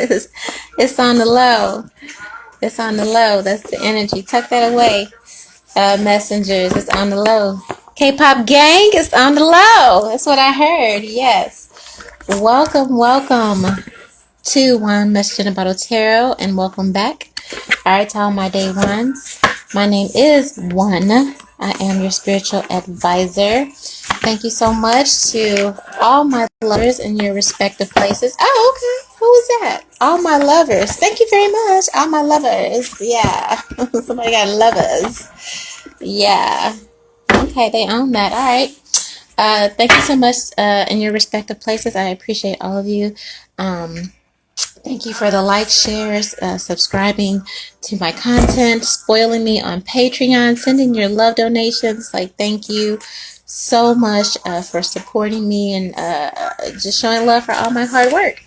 It's on the low. It's on the low. That's the energy. Tuck that away. Messengers, it's on the low. K-pop gang, it's on the low. That's what I heard. Yes. Welcome, welcome to One Message in a Bottle Tarot, and welcome back. All right, to all my day ones. My name is One. I am your spiritual advisor. Thank you so much to all my lovers in your respective places. Oh, okay. Who is that? All my lovers. Thank you very much. All my lovers. Yeah. Somebody got lovers. Yeah. Okay, they own that. All right. Thank you so much in your respective places. I appreciate all of you. Thank you for the likes, shares, subscribing to my content, spoiling me on Patreon, sending your love donations. Like, thank you so much for supporting me and just showing love for all my hard work.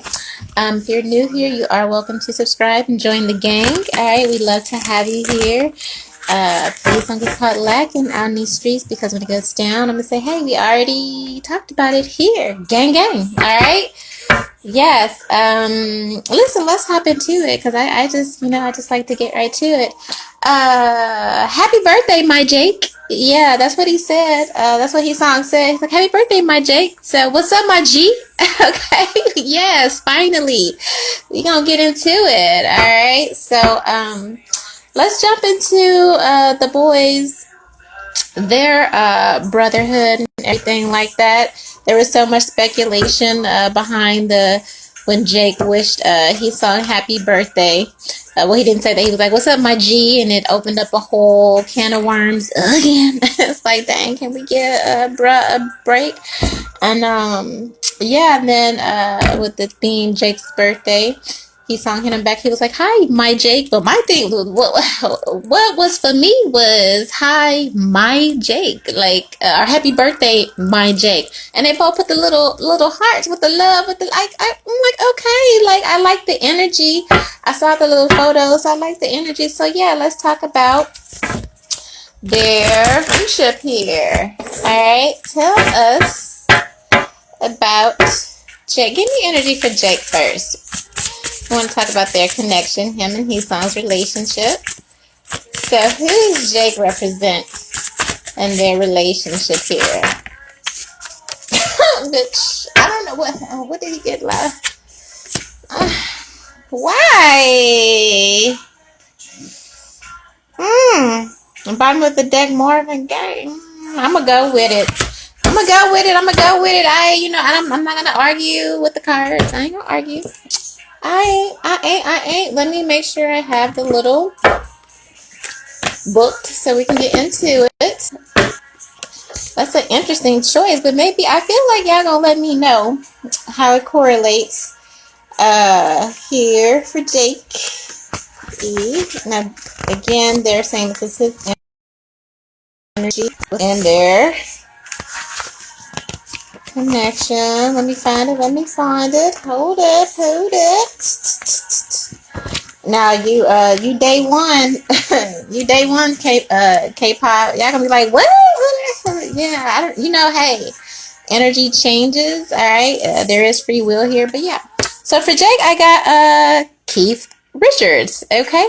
If you're new here, you are welcome to subscribe and join the gang. All right, we'd love to have you here. Please don't get caught lacking out in these streets, because when it goes down, I'm gonna say, hey, we already talked about it here. Gang, gang. All right. Yes. Listen, let's hop into it, because I just like to get right to it. Happy birthday, my Jake. Yeah, that's what he said. That's what his song said. He's like, happy birthday, my Jake. So, what's up, my G? Okay. Yes, finally. We gonna get into it. All right. So, let's jump into the boys, their brotherhood and everything like that. There was so much speculation behind when Jake wished Heeseung happy birthday. Well, he didn't say that. He was like, what's up, my G? And it opened up a whole can of worms again. It's like, dang, can we get a break? And yeah, and then with it being Jake's birthday, Heeseung hit him back. He was like, hi, my Jake. But my thing, what was for me was, hi, my Jake. Like, or happy birthday, my Jake. And they both put the little hearts with the love, with the like. I'm like, okay, like, I like the energy. I saw the little photos. I like the energy. So yeah, let's talk about their friendship here. All right, tell us about Jake. Give me energy for Jake first. I want to talk about their connection, him and Heeseung's relationship. So, who does Jake represent in their relationship here? Bitch, I don't know what did he get last? Why? Bottom of the deck, Marvin Gaye. I'm gonna go with it. I'm gonna go with it. I'm not gonna argue with the cards. I ain't gonna argue. I ain't. Let me make sure I have the little booked so we can get into it. That's an interesting choice, but maybe I feel like y'all gonna let me know how it correlates here for Jake E. Now, again, they're saying this is his energy and their connection. Let me find it. Hold up. Now you day one, K-pop. Y'all gonna be like, what? Yeah, I don't. Hey, energy changes. All right, there is free will here, but yeah. So for Jake, I got Keith Richards. Okay.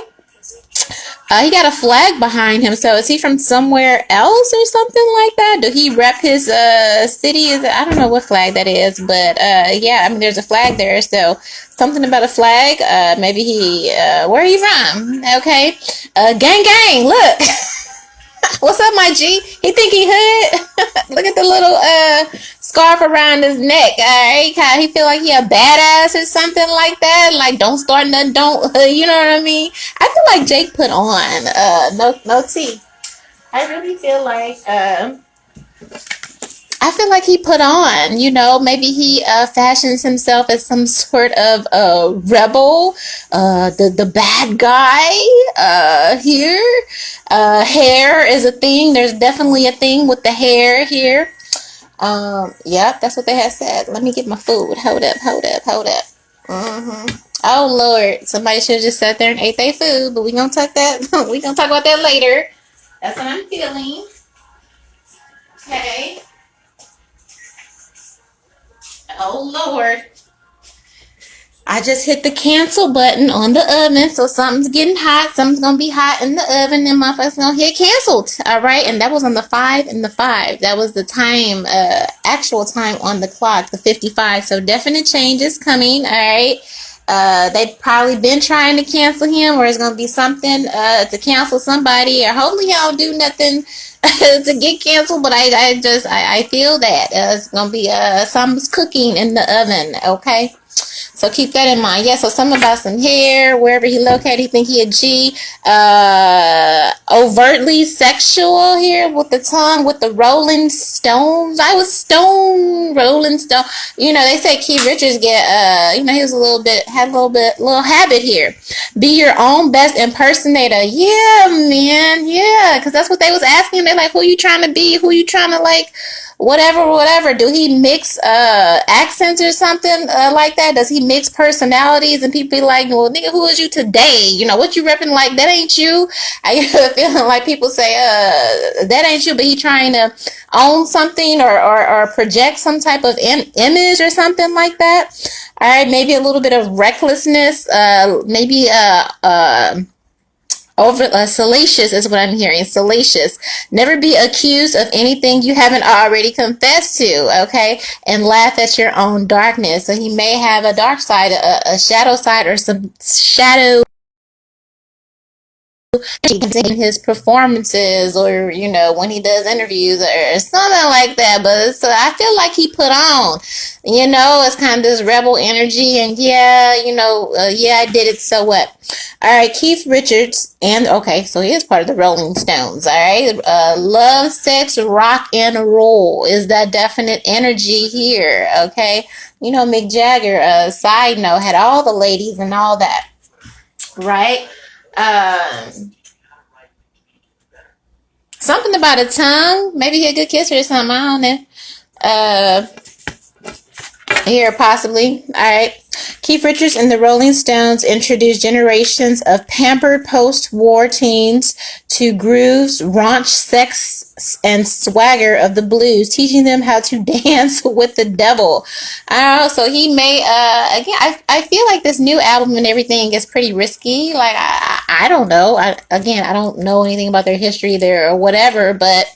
He got a flag behind him. So is he from somewhere else or something like that? Do he rep his city? I don't know what flag that is, but yeah, I mean, there's a flag there. So something about a flag. Maybe where are you from? Okay. Gang, look. What's up, my G? He think he hood? Look at the little scarf around his neck. Alright, he feel like he a badass or something like that. Like, don't start nothing, don't. You know what I mean? I feel like Jake put on no tea. I really feel like he put on, maybe he fashions himself as some sort of rebel, the bad guy here. Hair is a thing. There's definitely a thing with the hair here. Yep, that's what they had said. Let me get my food. Hold up. Oh Lord, somebody should have just sat there and ate their food, but we gonna talk about that later. That's what I'm feeling. Okay. Oh Lord. I just hit the cancel button on the oven, so something's getting hot. Something's gonna be hot in the oven, and motherfuckers gonna hit canceled. All right, and that was on the 5 and the 5. That was the time, actual time on the clock, the 55. So definite changes coming. All right. They've probably been trying to cancel him, or it's gonna be something to cancel somebody, or hopefully he don't do nothing to get canceled. But I feel that it's gonna be something's cooking in the oven. Okay. So keep that in mind. Yeah, so something about some hair, wherever he located, he think he a G. Overtly sexual here with the tongue, with the Rolling Stones. I was stone, Rolling Stone. You know, they say Keith Richards he was had a little habit here. Be your own best impersonator. Yeah, man. Yeah, because that's what they was asking. They're like, who you trying to be? Who you trying to like? Whatever. Do he mix accents or something like that? Does he mix personalities? And people be like, well, nigga, who is you today? You know, what you repping like? That ain't you. I feeling like people say, that ain't you, but he trying to own something or project some type of image or something like that. All right, maybe a little bit of recklessness, maybe over salacious is what I'm hearing. Salacious. Never be accused of anything you haven't already confessed to, okay? And laugh at your own darkness. So he may have a dark side, a shadow side, or some shadow in his performances, or when he does interviews or something like that. But so I feel like he put on, it's kind of this rebel energy, and yeah, I did it, so what? All right, Keith Richards, and okay, so he is part of the Rolling Stones. All right, love, sex, rock and roll is that definite energy here. Okay, Mick Jagger, side note, had all the ladies and all that, right? Something about a tongue. Maybe he a good kisser or something. I don't know. Here, possibly. All right. Keith Richards and the Rolling Stones introduced generations of pampered post-war teens to grooves, raunch, sex, and swagger of the blues, teaching them how to dance with the devil. I don't know. So he may, again, I feel like this new album and everything is pretty risky. Like, I don't know. I don't know anything about their history there or whatever, but,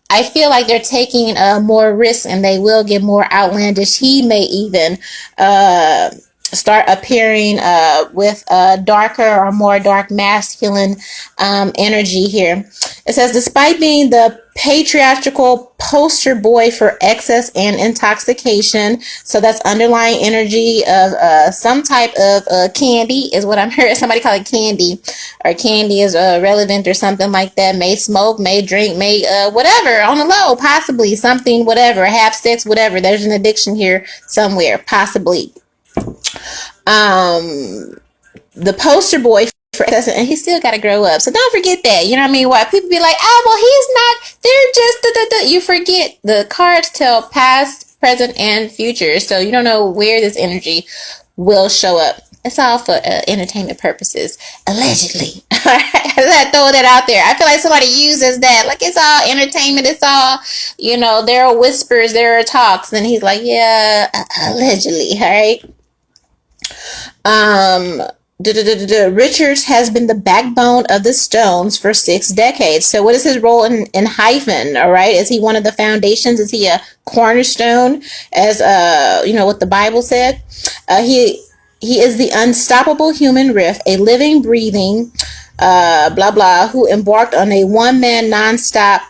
I feel like they're taking more risks, and they will get more outlandish. He may even start appearing with darker or more dark masculine energy here. It says, despite being the patriarchal poster boy for excess and intoxication, so that's underlying energy of some type of candy is what I'm hearing. Somebody call it candy, or candy is relevant or something like that. May smoke, may drink, may whatever, on the low, possibly something, whatever, have sex, whatever. There's an addiction here somewhere, possibly. The poster boy for excess, and he still got to grow up. So don't forget that. You know what I mean? Why people be like, oh, well, he's not. They're just You forget the cards tell past, present, and future. So you don't know where this energy will show up. It's all for entertainment purposes, allegedly. I throw that out there. I feel like somebody uses that. Like, it's all entertainment. It's all, there are whispers, there are talks. And he's like, yeah, allegedly. All right. Richards has been the backbone of the Stones for 6 decades. So what is his role in Enhypen? All right. Is he one of the foundations? Is he a cornerstone, as what the Bible said? He is the unstoppable human riff, a living, breathing, blah, blah, who embarked on a one-man nonstop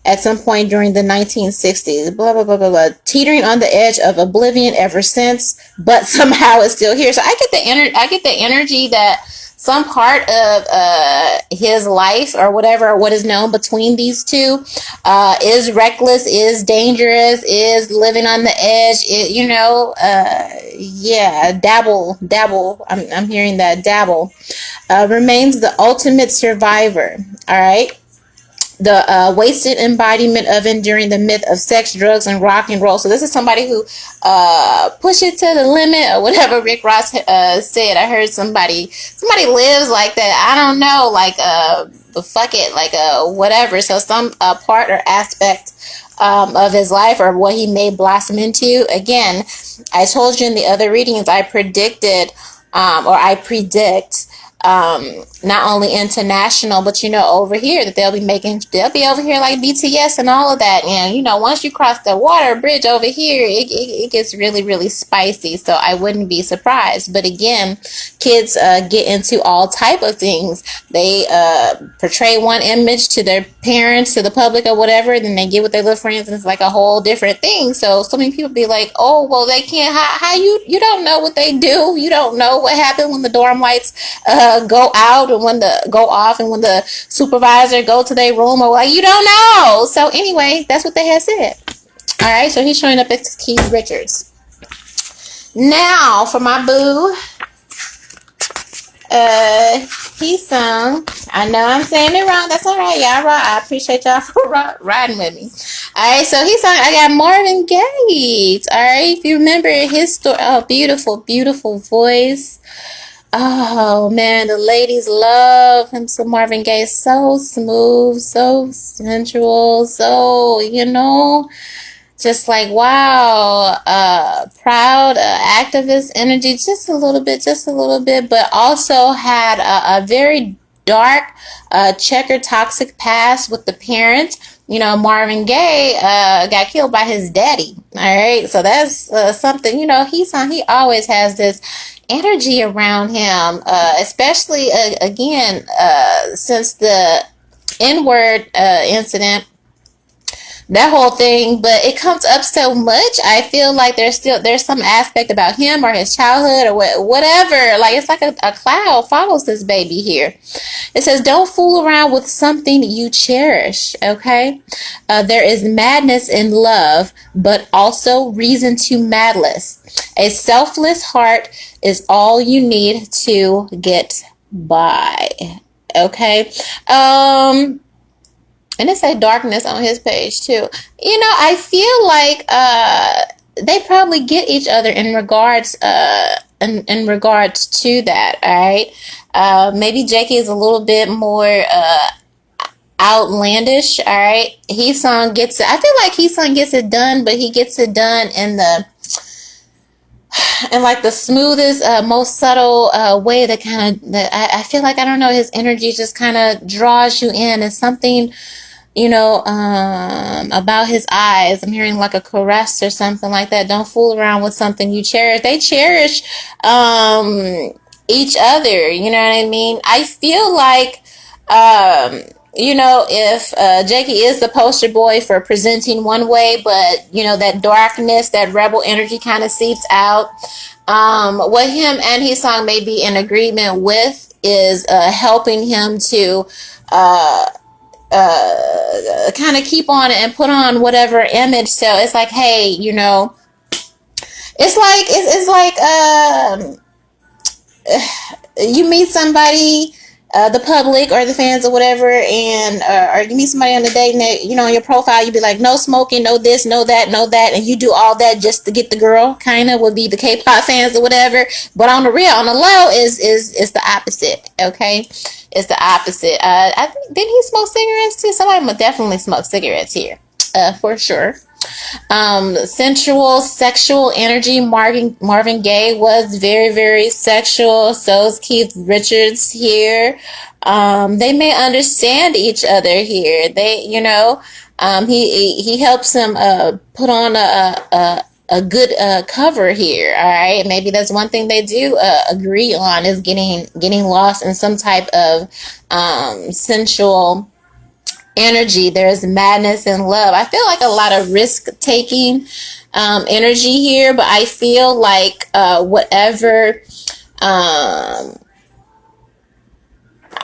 at some point during the 1960s, blah, blah, blah, blah, blah, teetering on the edge of oblivion ever since, but somehow it's still here. So I get the energy that some part of his life or whatever, what is known between these two, is reckless, is dangerous, is living on the edge. Dabble. I'm hearing that dabble. Remains the ultimate survivor. All right. The wasted embodiment of enduring the myth of sex, drugs, and rock and roll. So this is somebody who push it to the limit, or whatever Rick Ross said. I heard somebody lives like that. I don't know, like fuck it, like whatever. So some part or aspect of his life, or what he may blossom into. Again, I told you in the other readings, I predicted, or I predict, not only international, but over here, that they'll be over here like BTS and all of that. And once you cross the water bridge over here, it gets really, really spicy. So I wouldn't be surprised. But again, kids get into all type of things. They portray one image to their parents, to the public, or whatever, and then they get with their little friends, and it's like a whole different thing. So many people be like, oh, well, they can't. How you don't know what they do? You don't know what happened when the dorm lights go out, and when the go off, and when the supervisor go to their room, or like, you don't know. So anyway, that's what they had said. All right, so he's showing up as Keith Richards. Now for my boo, Heeseung. I know I'm saying it wrong. That's all right, y'all. I appreciate y'all for riding with me. All right, so Heeseung, I got Marvin Gaye. All right, if you remember his story, oh, beautiful, beautiful voice. Oh man, the ladies love him. So Marvin Gaye, so smooth, so sensual, so just like, wow, proud, activist energy, just a little bit, but also had a very dark, checkered, toxic past with the parents. Marvin Gaye got killed by his daddy. All right, so that's something. He always has this energy around him, especially again since the N-word incident, that whole thing. But it comes up so much. I feel like there's some aspect about him or his childhood or whatever. Like, it's like a cloud follows this baby here. It says, don't fool around with something you cherish. Okay, there is madness in love, but also reason to madless. A selfless heart is all you need to get by. Okay. And it say darkness on his page too. I feel like they probably get each other in regards in regards to that. All right. Maybe Jakey is a little bit more outlandish. All right. Heeseung gets it. I feel like Heeseung gets it done, but he gets it done in like the smoothest, most subtle way that I feel like, I don't know, his energy just kind of draws you in. It's something, about his eyes. I'm hearing like a caress or something like that. Don't fool around with something you cherish. They cherish each other. You know what I mean? I feel like, if Jakey is the poster boy for presenting one way, but that darkness, that rebel energy kind of seeps out. What him and Heeseung may be in agreement with is helping him to kind of keep on and put on whatever image. So it's like, hey, it's like you meet somebody, the public or the fans or whatever, and or you meet somebody on the date, and on your profile you be like, no smoking, no this, no that, no that, and you do all that just to get the girl. Kind of would be the K-pop fans or whatever. But on the real, on the low, is the opposite. Okay, it's the opposite. I think, did he smoke cigarettes too? Somebody would definitely smoke cigarettes here, for sure. Sensual, sexual energy. Marvin Gaye was very, very sexual. So is Keith Richards here. They may understand each other here. They, he helps him put on a good cover here. All right, maybe that's one thing they do agree on, is getting lost in some type of sensual energy. There's madness and love. I feel like a lot of risk taking energy here, but I feel like whatever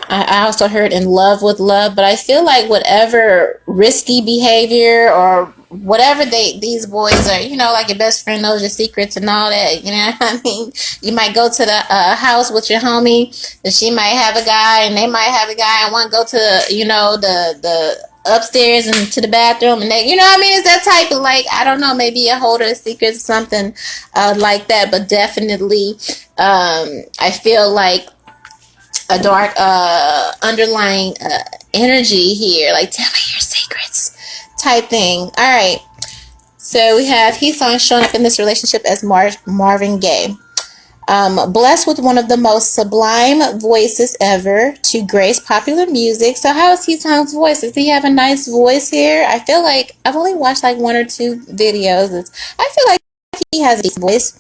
I also heard in love with love, but I feel like whatever risky behavior or whatever these boys are, like your best friend knows your secrets and all that, what I mean? You might go to the house with your homie, and she might have a guy, and they might have a guy, and one go to, the upstairs and to the bathroom, and they, what I mean? It's that type of, like, I don't know, maybe a holder of secrets, something like that, but definitely I feel like a dark underlying energy here. Like, tell me your secrets. type thing. All right. So we have Heeseung showing up in this relationship as Marvin Gaye. Blessed with one of the most sublime voices ever to grace popular music. So how is Heeseung's voice? Does he have a nice voice here? I feel like I've only watched like one or two videos. I feel like he has a decent voice.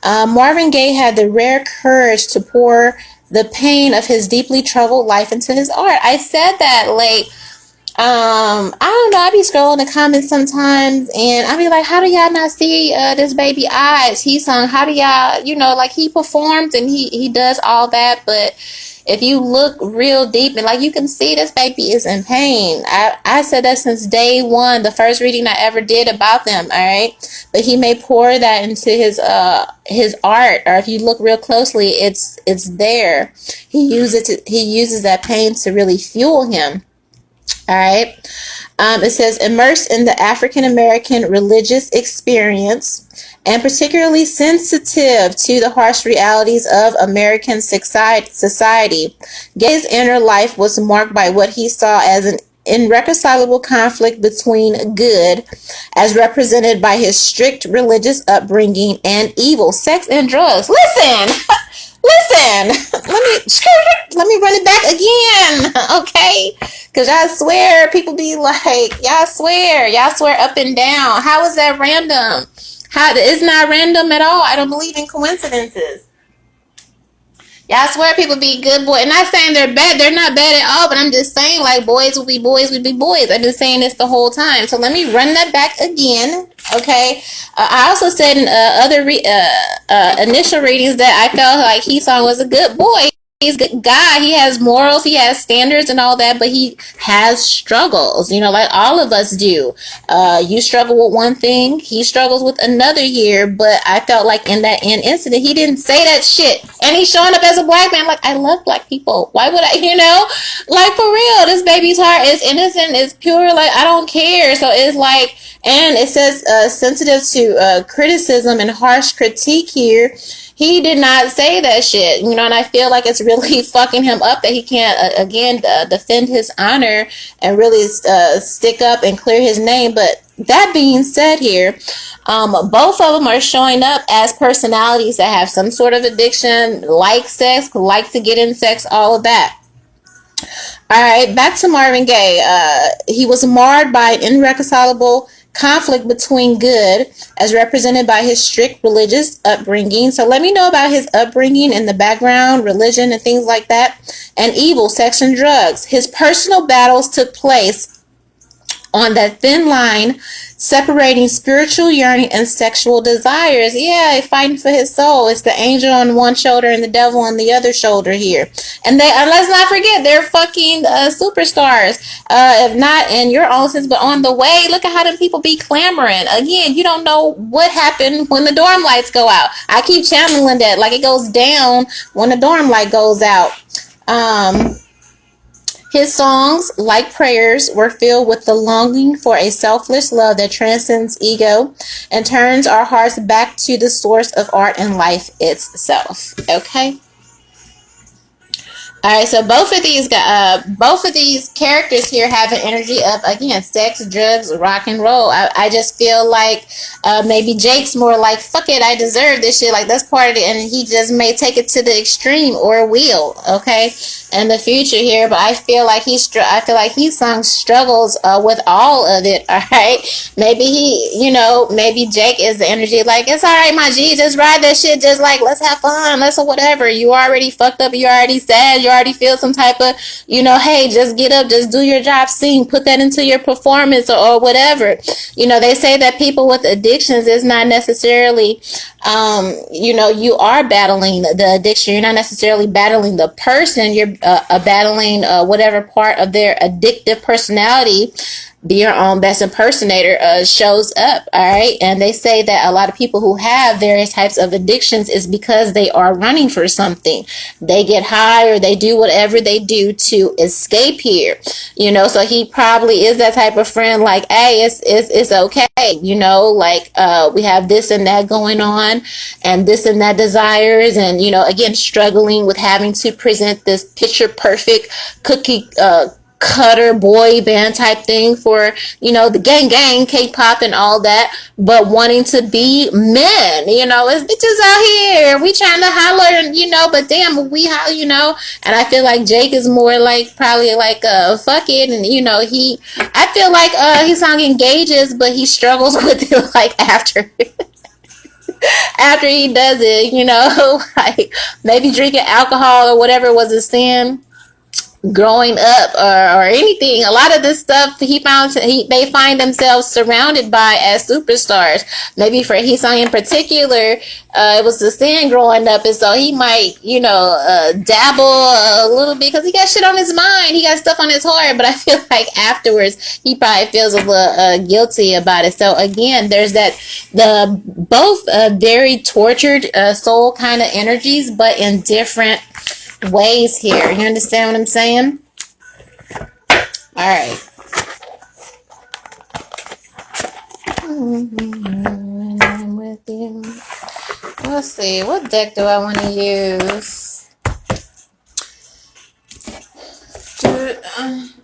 Marvin Gaye had the rare courage to pour the pain of his deeply troubled life into his art. I said that, like, I don't know. I be scrolling the comments sometimes, and I be like, "How do y'all not see this baby eyes?" Heeseung, how do y'all, like he performs and he does all that, but if you look real deep and like you can see this baby is in pain. I said that since day one, the first reading I ever did about them. All right, but he may pour that into his art, or if you look real closely, it's there. He uses that pain to really fuel him. All right. It says, immersed in the African American religious experience and particularly sensitive to the harsh realities of American society, Gaye's inner life was marked by what he saw as an irreconcilable conflict between good, as represented by his strict religious upbringing, and evil, sex and drugs. Listen! Listen, let me run it back again, okay? Because I swear, people be like, y'all swear up and down. How is that random? It's not random at all. I don't believe in coincidences. Y'all swear people be good boys. And not saying they're bad. They're not bad at all. But I'm just saying, like, boys will be boys will be boys. I've been saying this the whole time. So let me run that back again. Okay. I also said in other initial readings that I felt like Heeseung was a good boy. He's a good guy. He has morals. He has standards and all that. But he has struggles. Like all of us do. You struggle with one thing. He struggles with another here. But I felt like in that end incident, he didn't say that shit. And he's showing up as a black man. Like, I love black people. Why would I, like, for real, this baby's heart is innocent. It's pure. Like, I don't care. So it's like, and it says sensitive to criticism and harsh critique here. He did not say that shit, and I feel like it's really fucking him up that he can't, again, defend his honor and really stick up and clear his name. But that being said here, both of them are showing up as personalities that have some sort of addiction, like sex, like to get in sex, all of that. All right, back to Marvin Gaye. He was marred by an irreconcilable conflict between good, as represented by his strict religious upbringing. So let me know about his upbringing and the background, religion, and things like that. And evil, sex, and drugs. His personal battles took place on that thin line separating spiritual yearning and sexual desires. Yeah, fighting for his soul. It's the angel on one shoulder and the devil on the other shoulder here. And they, let's not forget, they're fucking superstars. If not in your own sense, but on the way, look at how them people be clamoring. Again, you don't know what happened when the dorm lights go out. I keep channeling that, like it goes down when the dorm light goes out. His songs, like prayers, were filled with the longing for a selfless love that transcends ego and turns our hearts back to the source of art and life itself. Okay? All right, so both of these characters here have an energy of, again, sex, drugs, rock and roll. I just feel like maybe Jake's more like, fuck it, I deserve this shit. Like, that's part of it, and he just may take it to the extreme, or will, okay, in the future here. But I feel like Heeseung struggles with all of it. All right, maybe maybe Jake is the energy like, it's all right, my G, just ride that shit, just like, let's have fun, let's whatever. You already fucked up, you already sad, you already feel some type of, hey, just get up, just do your job, sing, put that into your performance, or whatever. They say that people with addictions is not necessarily, you are battling the addiction. You're not necessarily battling the person. You're battling whatever part of their addictive personality your own best impersonator shows up. All right, and they say that a lot of people who have various types of addictions is because they are running for something. They get high or they do whatever they do to escape here. So he probably is that type of friend, like, hey, it's okay, like we have this and that going on and this and that desires, and again, struggling with having to present this picture perfect cutter boy band type thing for, the gang K-pop and all that, but wanting to be men. It's bitches out here, we trying to holler, but damn, we how, and I feel like Jake is more like probably like fuck it, and I feel like Heeseung engages, but he struggles with it like after after he does it, like maybe drinking alcohol or whatever was a sin growing up, or anything. A lot of this stuff they find themselves surrounded by as superstars. Maybe for Heeseung in particular, it was the sin growing up, and so he might dabble a little bit because he got shit on his mind, he got stuff on his heart. But I feel like afterwards he probably feels a little guilty about it. So again, there's the both very tortured soul kind of energies, but in different ways here. You understand what I'm saying? All right. I'm with you. Let's see. What deck do I want to use?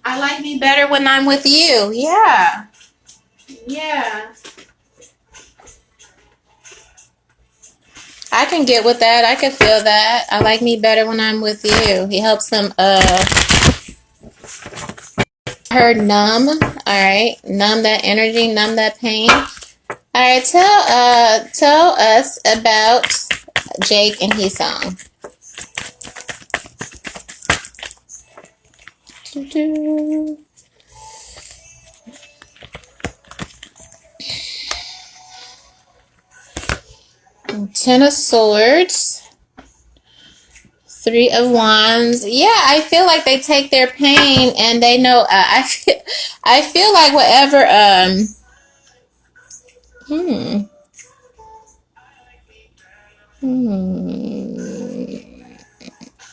I like me better when I'm with you. Yeah. Yeah. I can get with that. I can feel that. I like me better when I'm with you. He helps him her numb. All right. Numb that energy, numb that pain. All right, tell us about Jake and Heeseung. Ten of Swords. Three of Wands. Yeah, I feel like they take their pain and they know. I feel like whatever.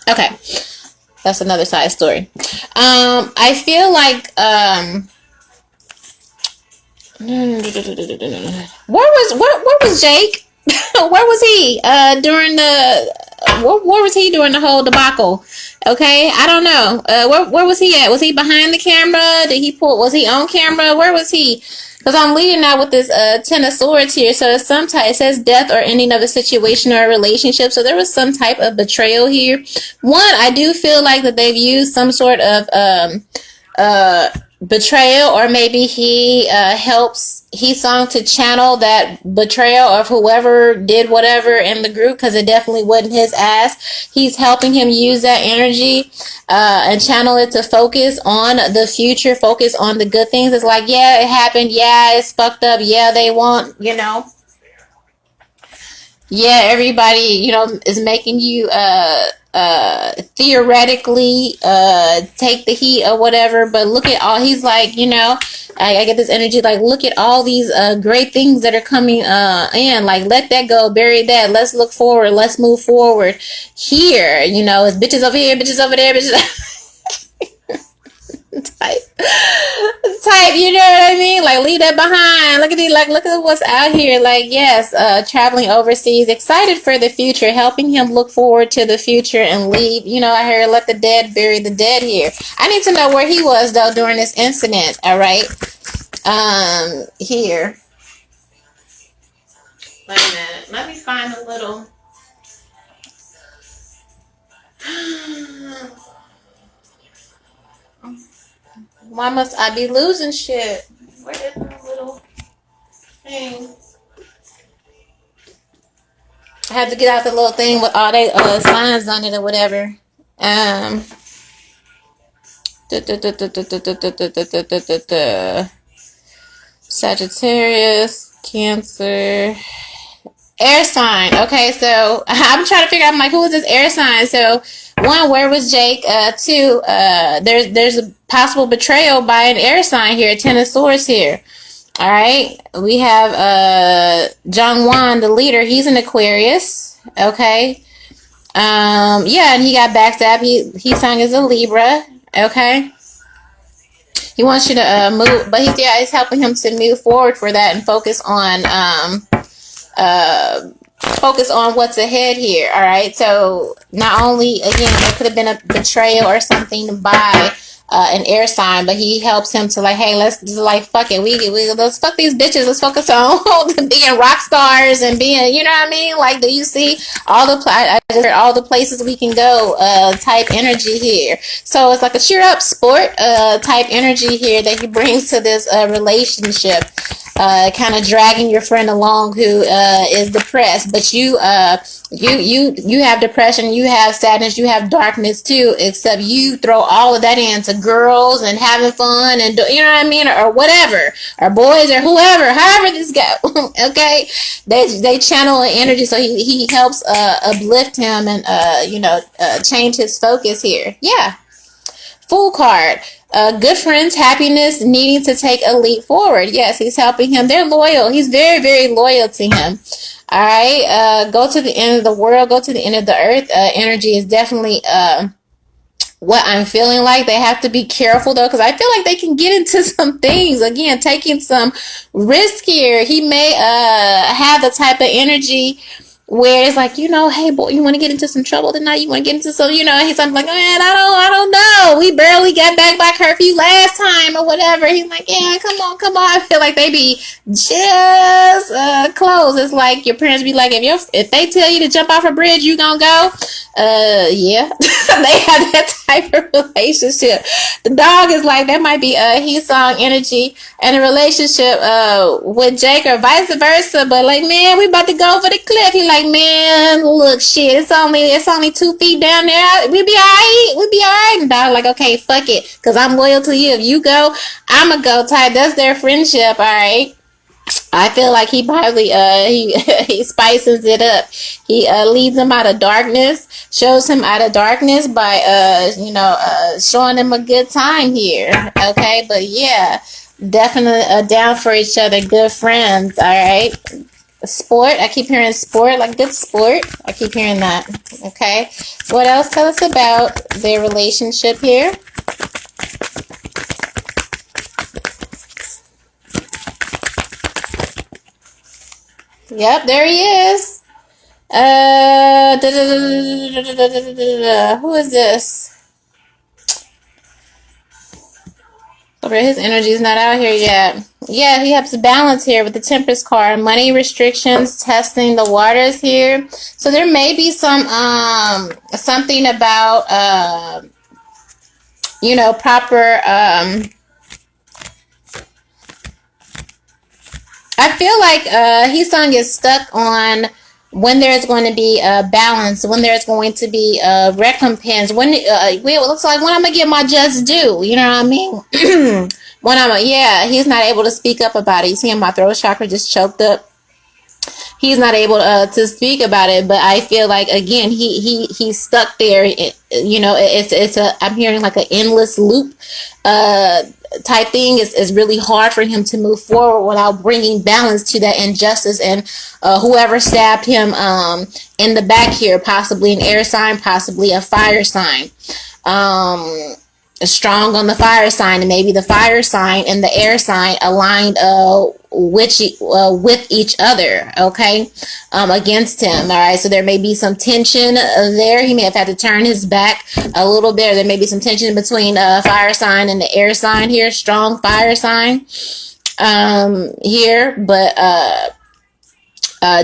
Okay, that's another side story. I feel like where was Jake? Where was he during the where was he during the whole debacle? Okay, I don't know. Where was he at? Was he behind the camera? Was he on camera? Where was he? Because I'm leading out with this Ten of Swords here. So it's it says death or ending of a situation or a relationship. So there was some type of betrayal here. One, I do feel like that they've used some sort of betrayal, or maybe he helps Heeseung to channel that betrayal of whoever did whatever in the group, because it definitely wasn't his ass. He's helping him use that energy and channel it to focus on the future, focus on the good things. It's like, yeah, it happened, yeah, it's fucked up, yeah, they want, yeah, everybody, is making you theoretically take the heat or whatever, but look at all, he's like, I get this energy like, look at all these great things that are coming in, like, let that go, bury that, let's look forward, let's move forward here, it's bitches over here, bitches over there, bitches type, you know what I mean? Like, leave that behind. Look at what's out here. Like, yes, traveling overseas, excited for the future, helping him look forward to the future and leave. I heard let the dead bury the dead here. I need to know where he was though during this incident. All right, here. Wait a minute. Let me find a little. Why must I be losing shit? Where is my little thing? I had to get out the little thing with all they signs on it or whatever. Sagittarius, Cancer, air sign. Okay, so I'm trying to figure out, I'm like, who is this air sign? So one, where was Jake? Two, there's a possible betrayal by an air sign here. Ten of Swords here. All right, we have Jongwon, the leader. He's an Aquarius. Okay. Yeah, and he got backstabbed. Heeseung is a Libra. Okay. He wants you to move, but he's helping him to move forward for that and focus on focus on what's ahead here. All right. So not only, again, there could have been a betrayal or something by an air sign, but he helps him to like, hey, let's just like fuck it. We let's fuck these bitches. Let's focus on being rock stars and being, you know what I mean? Like, do you see all the I just heard all the places we can go type energy here. So it's like a cheer up sport type energy here that he brings to this relationship. Kind of dragging your friend along who is depressed, but you have depression, you have sadness, you have darkness too, except you throw all of that into girls and having fun and you know what I mean, or whatever, or boys or whoever, however this go. Okay, they channel energy, so he helps uplift him and change his focus here. Yeah. Fool card. Good friends, happiness, needing to take a leap forward. Yes, he's helping him. They're loyal. He's very, very loyal to him. All right. Go to the end of the world. Go to the end of the earth. Energy is definitely what I'm feeling like. They have to be careful though, because I feel like they can get into some things. Again, taking some risk here. He may have the type of energy where it's like, hey boy, you want to get into some trouble tonight? You want to get into some, he's like, man, I don't know. We barely got back by curfew last time or whatever. He's like, yeah, come on. I feel like they be just close. It's like your parents be like, if they tell you to jump off a bridge, you gonna go? Yeah. They have that type of relationship. The dog is like, that might be Heeseung energy and a relationship with Jake or vice versa. But like, man, we about to go over the cliff. He like, man, look, shit, it's only 2 feet down there. We be alright. And dog like, okay, fuck it, because I'm loyal to you. If you go, I'ma go type. That's their friendship. All right. I feel like he probably he spices it up. He leads him out of darkness, shows him out of darkness by showing him a good time here. Okay, but yeah, definitely down for each other, good friends. All right. Sport. I keep hearing sport, like good sport. I keep hearing that. Okay. What else? Tell us about their relationship here. Yep, there he is. Who is this? Okay, his energy is not out here yet. Yeah, he helps balance here with the Temperance card. Money restrictions, testing the waters here. So there may be some something about proper I feel like Heeseung is stuck on when there's going to be a balance, when there's going to be a recompense, when it looks like when I'm gonna get my just due. You know what I mean? He's not able to speak up about it. You see my throat chakra just choked up. He's not able to speak about it, but I feel like again he's stuck there. I'm hearing like an endless loop type thing. Is really hard for him to move forward without bringing balance to that injustice and whoever stabbed him in the back here, possibly an air sign, possibly a fire sign. Strong on the fire sign, and maybe the fire sign and the air sign aligned with each other, okay, against him. All right, so there may be some tension there. He may have had to turn his back a little bit. There may be some tension between fire sign and the air sign here. Strong fire sign here, but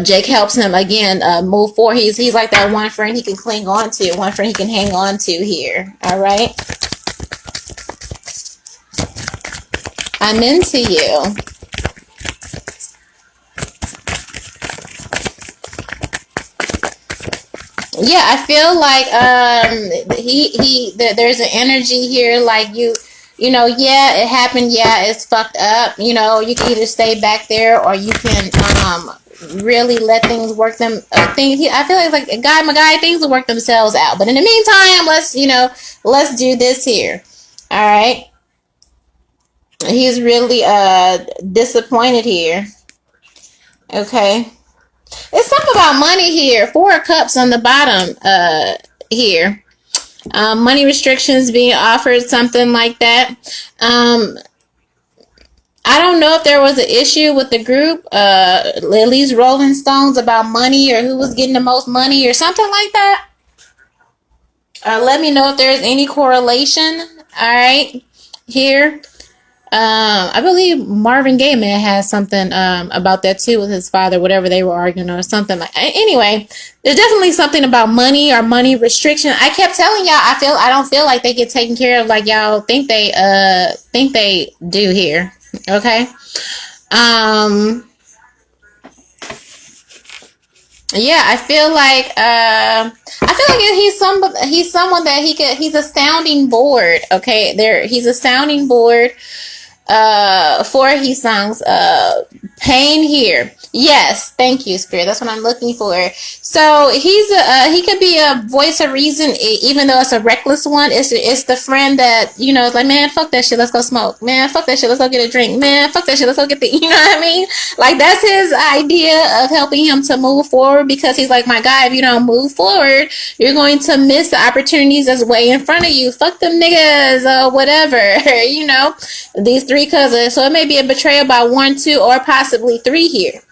Jake helps him again move forward. He's like that one friend he can cling on to, one friend he can hang on to here. All right. I'm into you. Yeah, I feel like there's an energy here like yeah, it happened, yeah, it's fucked up. You can either stay back there or you can really let things work them I feel like it's like my guy, things will work themselves out. But in the meantime, let's do this here. All right. He's really disappointed here. Okay. It's something about money here. 4 of Cups on the bottom here. Money restrictions being offered, something like that. I don't know if there was an issue with the group, at least Rolling Stones, about money or who was getting the most money or something like that. Let me know if there's any correlation. All right, here. I believe Marvin Gaye may have had something about that too with his father, whatever they were arguing or something like. Anyway, there's definitely something about money or money restriction. I kept telling y'all, I don't feel like they get taken care of like y'all think they do here. Okay. Yeah, he's someone that he's a sounding board. Okay, he's a sounding board for Heeseung's pain here. Yes, thank you, Spirit. That's what I'm looking for. So he could be a voice of reason, even though it's a reckless one. It's the friend that is like, man, fuck that shit. Let's go smoke. Man, fuck that shit. Let's go get a drink. Man, fuck that shit. Let's go get the. You know what I mean? Like that's his idea of helping him to move forward because he's like, my guy, if you don't move forward, you're going to miss the opportunities that's way in front of you. Fuck them niggas or whatever. These three cousins. So it may be a betrayal by 1, 2, or possibly 3 here.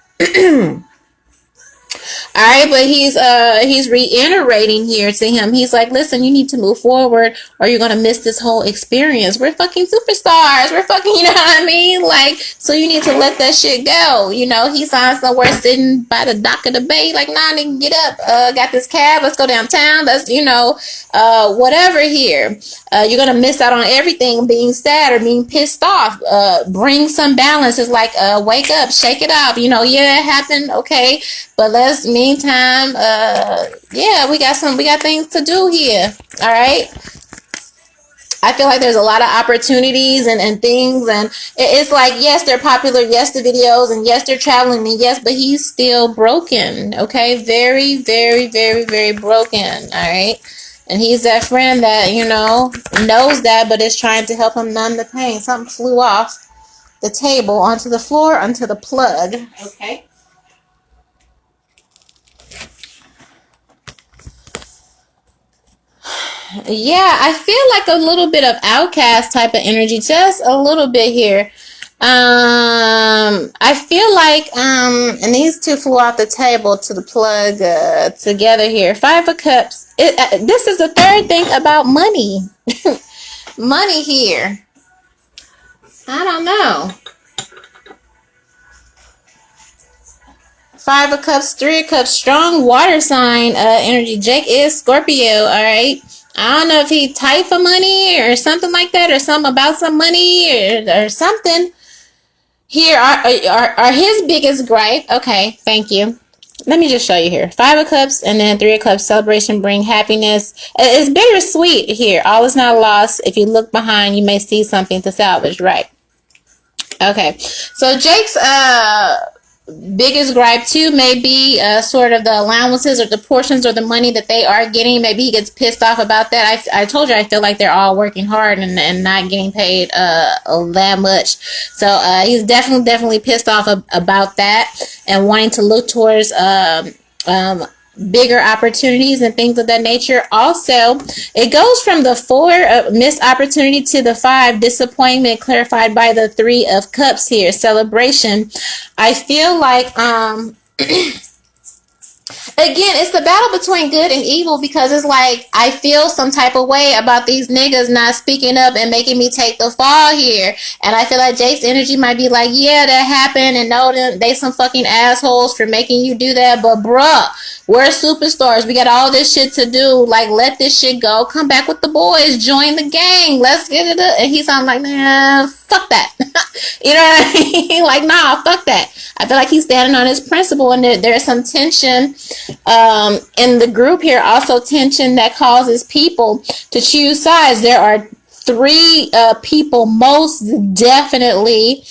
All right, but he's reiterating here to him. He's like, listen, you need to move forward or you're gonna miss this whole experience. We're fucking superstars. We're fucking, you know what I mean? Like, so you need to let that shit go. He's on somewhere sitting by the dock of the bay, like, nah, nigga, get up. Got this cab, let's go downtown. Let's, whatever here. You're gonna miss out on everything, being sad or being pissed off. Bring some balance. It's like, wake up, shake it off. Yeah, it happened, okay. But meantime, we got things to do here. All right. I feel like there's a lot of opportunities and things, and it's like, yes, they're popular, yes, the videos, and yes, they're traveling, and yes, but he's still broken. Okay, very, very, very, very broken. All right. And he's that friend that, knows that, but is trying to help him numb the pain. Something flew off the table onto the floor, onto the plug. Okay. Yeah, I feel like a little bit of outcast type of energy, just a little bit here. I feel like, and these two flew off the table to the plug together here. 5 of Cups. This is the third thing about money. Money here. I don't know. 5 of Cups, 3 of Cups, strong water sign energy. Jake is Scorpio, all right? I don't know if he tight for money or something like that, or something about some money or something. Here are his biggest gripe. Okay, thank you. Let me just show you here. 5 of Cups and then 3 of Cups. Celebration bring happiness. It's bittersweet here. All is not lost. If you look behind, you may see something to salvage, right? Okay, so Jake's biggest gripe too may be sort of the allowances or the portions or the money that they are getting. Maybe he gets pissed off about that. I told you I feel like they're all working hard and not getting paid that much. So he's definitely pissed off about that and wanting to look towards bigger opportunities and things of that nature. Also, it goes from the 4 missed opportunity to the 5 disappointment, clarified by the 3 of Cups here, celebration. I feel like again, it's the battle between good and evil, because it's like I feel some type of way about these niggas not speaking up and making me take the fall here. And I feel like Jake's energy might be like, yeah, that happened, and no, they some fucking assholes for making you do that. But bruh, we're superstars. We got all this shit to do. Like, let this shit go. Come back with the boys. Join the gang. Let's get it up. And he's on like, man, fuck that. You know what I mean? Like, nah, fuck that. I feel like he's standing on his principle, and there's some tension in the group here. Also tension that causes people to choose sides. There are 3 people most definitely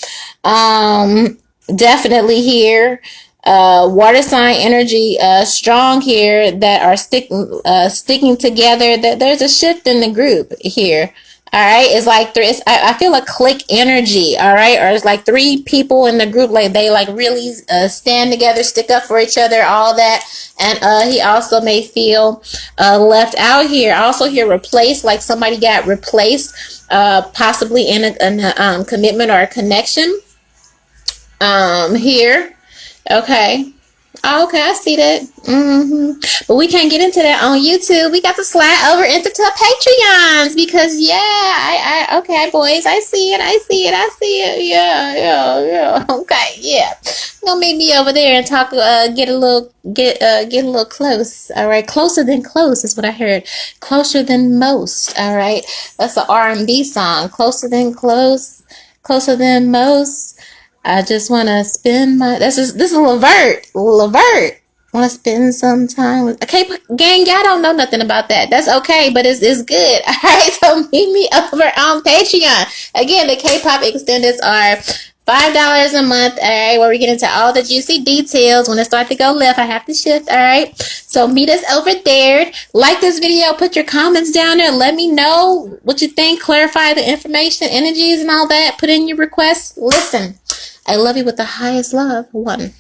here, water sign energy strong here, that are sticking together. That there's a shift in the group here. All right, it's like I feel a click energy. All right, or it's like 3 people in the group, like they like really stand together, stick up for each other, all that. And he also may feel left out here. I also hear replaced, like somebody got replaced, possibly in a commitment or a connection. here. Okay. Oh, okay, I see that. But we can't get into that on YouTube. We got to slide over into Patreons because okay, boys, I see it. Yeah. Okay, yeah. Gonna meet me over there and talk. Get a little close. All right, closer than close is what I heard. Closer than most. All right, that's an R&B song. Closer than close. Closer than most. I just want to spend my. This is Levert. Levert. Want to spend some time with. Okay, gang, y'all don't know nothing about that. That's okay, but it's good. All right, so meet me over on Patreon. Again, the K-pop extendeds are $5 a month. All right, where we get into all the juicy details. When it starts to go left, I have to shift. All right, so meet us over there. Like this video, put your comments down there. Let me know what you think. Clarify the information, energies, and all that. Put in your requests. Listen. I love you with the highest love. One.